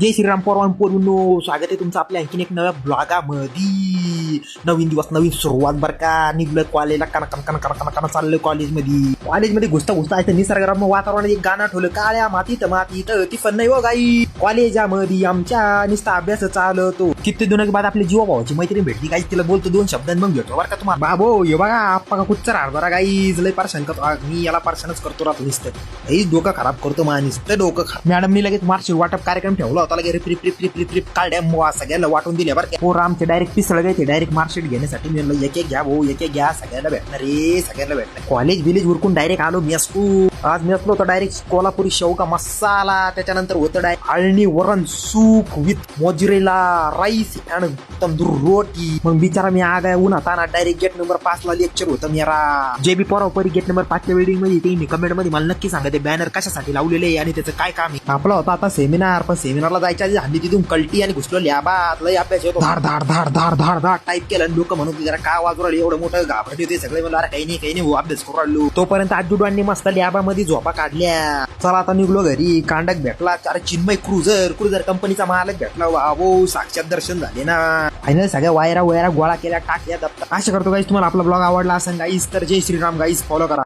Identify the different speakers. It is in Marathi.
Speaker 1: जय श्रीराम पोरांनो, स्वागत आहे तुमचं आपल्या आणखीन एक नव्या ब्लॉगामध्ये. नवीन दिवस नवीन सुरुवात बरं का. निघलं कॉलेजला कन चाललं कॉलेजमध्ये घुसता आहे निसर्गरम्य वातावरण. एक गाणं ठेवलं, काळ्या मातीत ती पण नाही हो गाई. कॉलेजामध्ये आमच्या निस्ता अभ्यास चालतो. किती दिवस बाद आपली जीवा भावाची मैत्रीण भेटली गाई. तिला बोलतो दोन शब्दांत मग भेटतो बरं का तुम्हाला. बाबो हे बघा आप्पा का कुच्चर हरभरा गाई. लय पारशान करतो मी, याला पारशानच करतो राहतो नुसतं. हेच डोकं खराब करतो माणूस, तर डोकं खराब. मॅडमनी लगेच मार्कशीट वाटप कार्यक्रम ठेवला होता. लगे रिप काढ्या सगळ्याला वाटून दिल्या बरं. पोर आमचे डायरेक्ट पिसळ गए. डायरेक्ट मार्कशीट घेण्यासाठी मी म्हणलं एक एक घ्या भाऊ, एक एक घ्या. सगळ्याला भेटणार रे, सगळ्याला भेटणार. कॉलेज विलेज उरकून डायरेक्ट आलो मेसकू. आज मेसलो होतं डायरेक्ट कोल्हापुरी शेवगा मसाला. त्याच्यानंतर होतं डायरेक्ट आळणी वरण soup with mozzarella rice and tandoor roti. मग बिचारा मी आगाय उन्हात आणा डायरेक्ट गेट नंबर 5 ला लेक्चर होतं मेरा. जे बी पोरापरी गेट नंबर 5च्या बिल्डिंग मध्ये ते कमेंट मध्ये मला नक्की सांगा ते बॅनर कशासाठी लावलेले आहे आणि त्याचं काय काम आहे. आपला होता आता सेमिनार, पण सेमिनारला जायच्या आधी हल्ली तिथून कल्टी आणि घुसलो लॅबात. लय अभ्यास होतो. धाड टाईप केलं आणि लोक म्हणून जरा का वाजू राहिले एवढं मोठं घाबरट होते सगळे. मला काही नाही अभ्यास करू राहिलो. तोपर्यंत आजूबांनी मस्त लॅबामध्ये झोपा काढल्या. चला आता निघलो घरी. कांडक भेटला, अरे चिन्मय क्रुझर कंपनीचा मालक भेटला. वावो साक्षात दर्शन झाले ना. फायनल सगळ्या वायरा गोळा केल्या, टाकल्या दप्तर. आशा करतो गाईस तुम्हाला आपला ब्लॉग आवडला असेल गाईस, तर जय श्रीराम गाईस, फॉलो करा.